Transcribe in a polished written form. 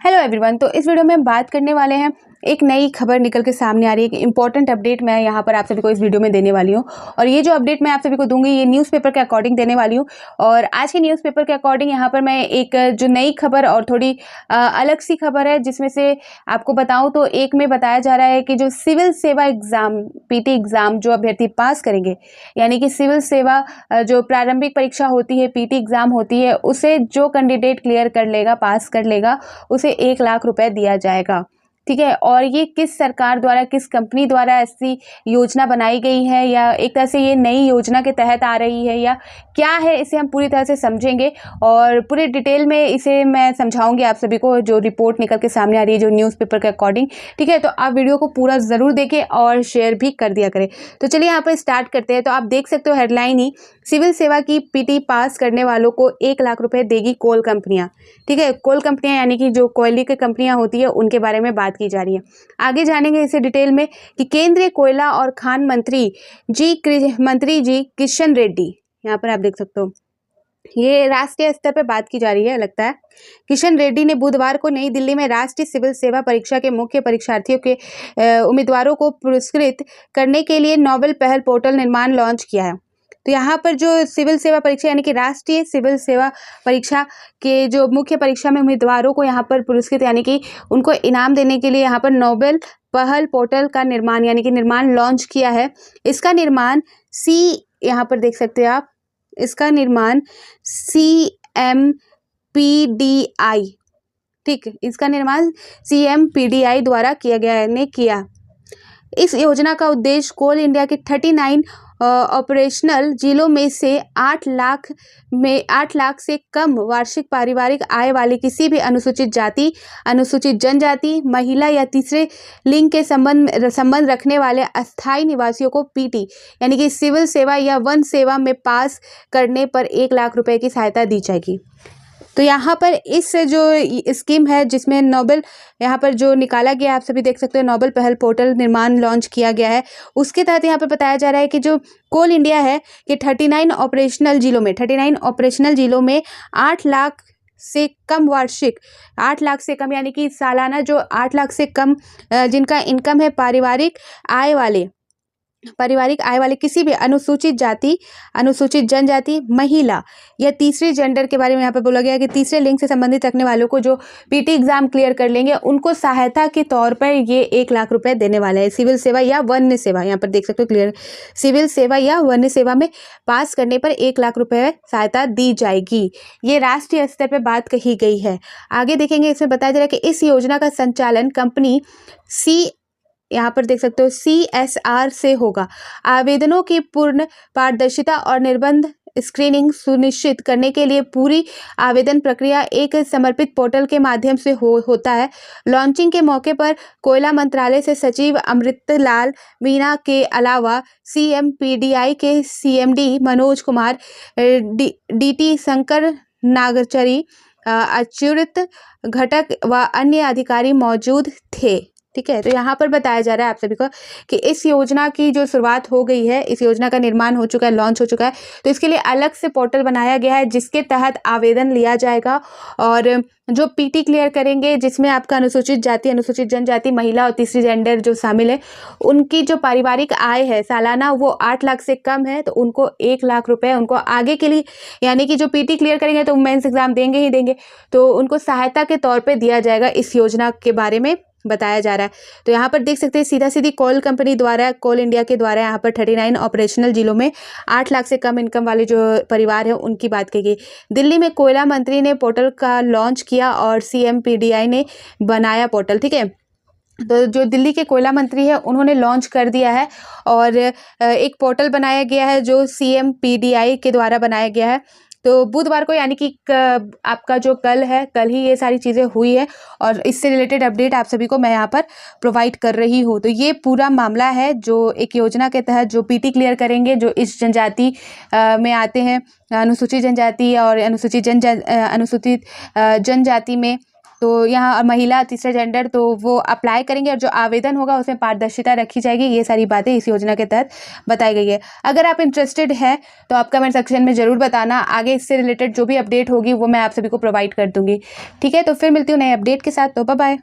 Hello everyone. तो इस video में हम बात करने वाले हैं, एक नई खबर निकल के सामने आ रही है कि इंपॉर्टेंट अपडेट मैं यहाँ पर आप सभी को इस वीडियो में देने वाली हूँ। और ये जो अपडेट मैं आप सभी को दूंगी ये न्यूज़पेपर के अकॉर्डिंग देने वाली हूँ। और आज के न्यूज़पेपर के अकॉर्डिंग यहाँ पर मैं एक जो नई खबर और थोड़ी अलग सी खबर है, जिसमें से आपको बताऊँ तो एक में बताया जा रहा है कि जो सिविल सेवा एग्ज़ाम पीटी एग्ज़ाम जो अभ्यर्थी पास करेंगे, यानी कि सिविल सेवा जो प्रारंभिक परीक्षा होती है, पीटी एग्ज़ाम होती है, उसे जो कैंडिडेट क्लियर कर लेगा, पास कर लेगा, उसे 1 लाख रुपए दिया जाएगा। ठीक है। और ये किस सरकार द्वारा, किस कंपनी द्वारा ऐसी योजना बनाई गई है, या एक तरह से ये नई योजना के तहत आ रही है, या क्या है, इसे हम पूरी तरह से समझेंगे और पूरे डिटेल में इसे मैं समझाऊंगी आप सभी को, जो रिपोर्ट निकल के सामने आ रही है जो न्यूज़पेपर के अकॉर्डिंग। ठीक है, तो आप वीडियो को पूरा ज़रूर देखें और शेयर भी कर दिया करें। तो चलिए यहाँ पर स्टार्ट करते हैं। तो आप देख सकते हो हेडलाइन ही, सिविल सेवा की पीटी पास करने वालों को 1 लाख रुपए देगी कोल कंपनियां। ठीक है, कोल कंपनियां यानी कि जो कोयले की कंपनियां होती है उनके बारे में बात की जा रही है। आगे जानेंगे इसे डिटेल में कि केंद्रीय कोयला और खान मंत्री जी किशन रेड्डी, यहाँ पर आप देख सकते हो ये राष्ट्रीय स्तर पर बात की जा रही है लगता है। किशन रेड्डी ने बुधवार को नई दिल्ली में राष्ट्रीय सिविल सेवा परीक्षा के मुख्य परीक्षार्थियों के उम्मीदवारों को पुरस्कृत करने के लिए नोबल पहल पोर्टल निर्माण लॉन्च किया है। तो यहाँ पर जो सिविल सेवा परीक्षा यानी कि राष्ट्रीय सिविल सेवा परीक्षा के जो मुख्य परीक्षा में उम्मीदवारों को यहाँ पर पुरस्कृत यानी कि उनको इनाम देने के लिए यहाँ पर नोबल पहल पोर्टल का निर्माण यानी कि निर्माण लॉन्च किया है। इसका निर्माण यहाँ पर देख सकते हैं आप, इसका निर्माण CMPDI, ठीक, इसका निर्माण CMPDI द्वारा किया गया इस योजना का उद्देश्य कोल इंडिया के 39 ऑपरेशनल जिलों में से 8 लाख से कम वार्षिक पारिवारिक आय वाले किसी भी अनुसूचित जाति, अनुसूचित जनजाति, महिला या तीसरे लिंग के संबंध रखने वाले अस्थायी निवासियों को पीटी यानी कि सिविल सेवा या वन सेवा में पास करने पर 1 लाख रुपए की सहायता दी जाएगी। तो यहाँ पर इस जो स्कीम है जिसमें नोबल यहाँ पर जो निकाला गया, आप सभी देख सकते हो नोबल पहल पोर्टल निर्माण लॉन्च किया गया है, उसके तहत यहाँ पर बताया जा रहा है कि जो कोल इंडिया है कि 39 ऑपरेशनल जिलों में 8 लाख से कम वार्षिक, 8 लाख से कम यानी कि सालाना जो 8 लाख से कम जिनका इनकम है पारिवारिक आय वाले किसी भी अनुसूचित जाति, अनुसूचित जनजाति, महिला या तीसरे जेंडर के बारे में यहाँ पर बोला गया है कि तीसरे लिंग से संबंधित रखने वालों को जो पीटी एग्जाम क्लियर कर लेंगे उनको सहायता के तौर पर ये 1 लाख रुपए देने वाला है। सिविल सेवा या वन्य सेवा, यहाँ पर देख सकते हो क्लियर, सिविल सेवा या वन्य सेवा में पास करने पर 1 लाख रुपए सहायता दी जाएगी। ये राष्ट्रीय स्तर पर बात कही गई है। आगे देखेंगे, इसमें बताया जा रहा है कि इस योजना का संचालन कंपनी यहाँ पर देख सकते हो CSR से होगा। आवेदनों की पूर्ण पारदर्शिता और निर्बाध स्क्रीनिंग सुनिश्चित करने के लिए पूरी आवेदन प्रक्रिया एक समर्पित पोर्टल के माध्यम से होता है। लॉन्चिंग के मौके पर कोयला मंत्रालय से सचिव अमृतलाल मीना के अलावा CMPDI के CMD मनोज कुमार, DT शंकर नागचरी, अच्युत घटक व अन्य अधिकारी मौजूद थे। ठीक है, तो यहाँ पर बताया जा रहा है आप सभी को कि इस योजना की जो शुरुआत हो गई है, इस योजना का निर्माण हो चुका है, लॉन्च हो चुका है। तो इसके लिए अलग से पोर्टल बनाया गया है जिसके तहत आवेदन लिया जाएगा और जो पीटी क्लियर करेंगे, जिसमें आपका अनुसूचित जाति, अनुसूचित जनजाति, महिला और तीसरी जेंडर जो शामिल है, उनकी जो पारिवारिक आय है सालाना वो 8 लाख से कम है, तो उनको 1 लाख रुपए उनको आगे के लिए यानी कि जो पीटी क्लियर करेंगे तो मेंस एग्जाम देंगे ही देंगे, तो उनको सहायता के तौर पर दिया जाएगा। इस योजना के बारे में बताया जा रहा है। तो यहाँ पर देख सकते हैं सीधा सीधी कोल कंपनी द्वारा, कोल इंडिया के द्वारा यहाँ पर 39 ऑपरेशनल जिलों में 8 लाख से कम इनकम वाले जो परिवार है उनकी बात की गई। दिल्ली में कोयला मंत्री ने पोर्टल का लॉन्च किया और CMPDI ने बनाया पोर्टल। ठीक है, तो जो दिल्ली के कोयला मंत्री है उन्होंने लॉन्च कर दिया है और एक पोर्टल बनाया गया है जो CMPDI के द्वारा बनाया गया है। तो बुधवार को यानी कि आपका जो कल ही ये सारी चीज़ें हुई है और इससे रिलेटेड अपडेट आप सभी को मैं यहाँ पर प्रोवाइड कर रही हूँ। तो ये पूरा मामला है जो एक योजना के तहत जो पीटी क्लियर करेंगे, जो इस जनजाति में आते हैं, अनुसूचित जनजाति और अनुसूचित जनजाति में तो यहाँ महिला, तीसरा जेंडर, तो वो अप्लाई करेंगे और जो आवेदन होगा उसमें पारदर्शिता रखी जाएगी। ये सारी बातें इस योजना के तहत बताई गई है। अगर आप इंटरेस्टेड हैं तो आप कमेंट सेक्शन में ज़रूर बताना। आगे इससे रिलेटेड जो भी अपडेट होगी वो मैं आप सभी को प्रोवाइड कर दूँगी। ठीक है, तो फिर मिलती हूँ नए अपडेट के साथ। तो बाय बाय।